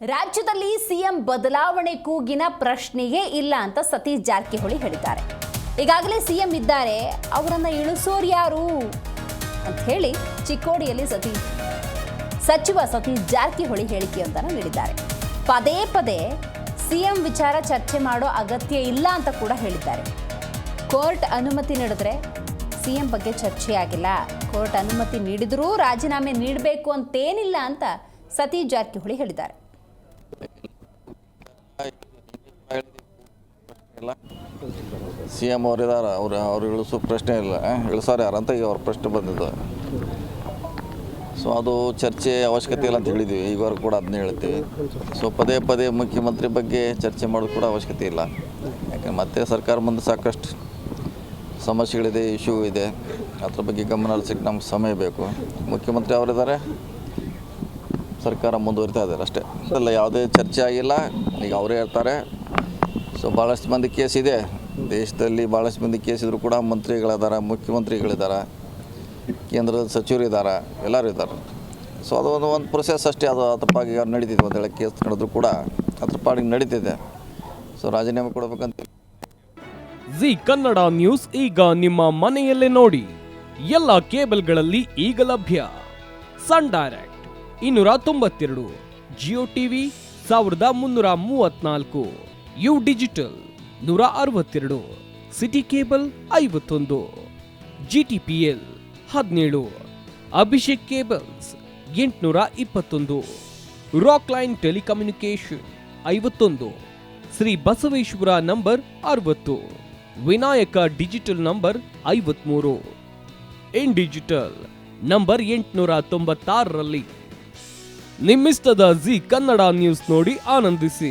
ರಾಜ್ಯದಲ್ಲಿ ಸಿಎಂ ಬದಲಾವಣೆ ಕೂಗಿನ ಪ್ರಶ್ನೆಯೇ ಇಲ್ಲ ಅಂತ ಸತೀಶ್ ಜಾರಕಿಹೊಳಿ ಹೇಳಿದ್ದಾರೆ. ಈಗಾಗಲೇ ಸಿಎಂ ಇದ್ದಾರೆ, ಅವರನ್ನ ಇಳಿಸೋರು ಯಾರು ಅಂತ ಹೇಳಿ ಚಿಕ್ಕೋಡಿಯಲ್ಲಿ ಸಚಿವ ಸತೀಶ್ ಜಾರಕಿಹೊಳಿ ಹೇಳಿಕೆಯೊಂದನ್ನು ನೀಡಿದ್ದಾರೆ. ಪದೇ ಪದೇ ಸಿಎಂ ವಿಚಾರ ಚರ್ಚೆ ಮಾಡೋ ಅಗತ್ಯ ಇಲ್ಲ ಅಂತ ಕೂಡ ಹೇಳಿದ್ದಾರೆ. ಕೋರ್ಟ್ ಅನುಮತಿ ನೀಡಿದ್ರೆ ಸಿಎಂ ಬಗ್ಗೆ ಚರ್ಚೆಯಾಗಿಲ್ಲ, ಕೋರ್ಟ್ ಅನುಮತಿ ನೀಡಿದ್ರೂ ರಾಜೀನಾಮೆ ನೀಡಬೇಕು ಅಂತೇನಿಲ್ಲ ಅಂತ ಸತೀಶ್ ಜಾರಕಿಹೊಳಿ ಹೇಳಿದ್ದಾರೆ. ಸಿಎಂ ಅವರಿದ್ದಾರೆ, ಅವ್ರು ಇಳಿಸೋ ಪ್ರಶ್ನೆ ಇಲ್ಲ, ಇಳಿಸಾರ ಯಾರಂತ ಈಗ ಅವ್ರ ಪ್ರಶ್ನೆ ಬಂದಿದ್ದು. ಸೊ ಅದು ಚರ್ಚೆ ಅವಶ್ಯಕತೆ ಇಲ್ಲ ಅಂತ ಹೇಳಿದ್ವಿ, ಈವರೆಗೂ ಕೂಡ ಅದನ್ನೇ ಹೇಳ್ತೀವಿ. ಸೊ ಪದೇ ಪದೇ ಮುಖ್ಯಮಂತ್ರಿ ಬಗ್ಗೆ ಚರ್ಚೆ ಮಾಡೋದು ಕೂಡ ಅವಶ್ಯಕತೆ ಇಲ್ಲ. ಯಾಕಂದ್ರೆ ಮತ್ತೆ ಸರ್ಕಾರ ಮುಂದೆ ಸಾಕಷ್ಟು ಸಮಸ್ಯೆಗಳಿದೆ, ಇಶ್ಯೂ ಇದೆ, ಅದ್ರ ಬಗ್ಗೆ ಗಮನ ಹರಿಸೋಕ್ಕೆ ನಮ್ಗೆ ಸಮಯ ಬೇಕು. ಮುಖ್ಯಮಂತ್ರಿ ಅವರಿದ್ದಾರೆ, ಸರ್ಕಾರ ಮುಂದುವರಿತಾ ಇದ್ದಾರೆ ಅಷ್ಟೇ. ಅಲ್ಲ, ಯಾವುದೇ ಚರ್ಚೆ ಆಗಿಲ್ಲ, ಈಗ ಅವರೇ ಹೇಳ್ತಾರೆ. ಸೊ ಭಾಳಷ್ಟು ಮಂದಿ ಕೇಸ್ ಇದೆ ದೇಶದಲ್ಲಿ, ಭಾಳಷ್ಟು ಮಂದಿ ಕೇಸ್ ಇದ್ದರೂ ಕೂಡ ಮಂತ್ರಿಗಳಿದ್ದಾರೆ, ಮುಖ್ಯಮಂತ್ರಿಗಳಿದ್ದಾರೆ, ಕೇಂದ್ರದ ಸಚಿವರು ಇದ್ದಾರೆ, ಎಲ್ಲರೂ ಇದ್ದಾರೆ. ಸೊ ಅದು ಒಂದು ಪ್ರೊಸೆಸ್ ಅಷ್ಟೇ. ಅದು ಅದ್ರ ಪಾಗಿ ನಡೀತಿದೆ, ಒಂದು ವೇಳೆ ಕೇಸ್ ನಡೆದ್ರು ಕೂಡ ಅದ್ರ ಪಾಡಿಗೆ ನಡೀತಿದೆ. ಸೊ ರಾಜೀನಾಮೆ ಕೊಡಬೇಕಂತ. ಜಿ ಕನ್ನಡ ನ್ಯೂಸ್ ಈಗ ನಿಮ್ಮ ಮನೆಯಲ್ಲೇ ನೋಡಿ. ಎಲ್ಲ ಕೇಬಲ್ಗಳಲ್ಲಿ ಈಗ ಲಭ್ಯ. Sun Direct 292, Jio TV 1334, U digital 162, city cable 51, GTPL 17, Abhishek cables 821, Rock Line telecommunication 51, Shri Basaveshwara number 60, Vinayaka digital number 53, in digital number 896ರಲ್ಲಿ. ನಿಮ್ಮಿಸ್ತದ ಜಿ ಕನ್ನಡ ನ್ಯೂಸ್ ನೋಡಿ ಆನಂದಿಸಿ.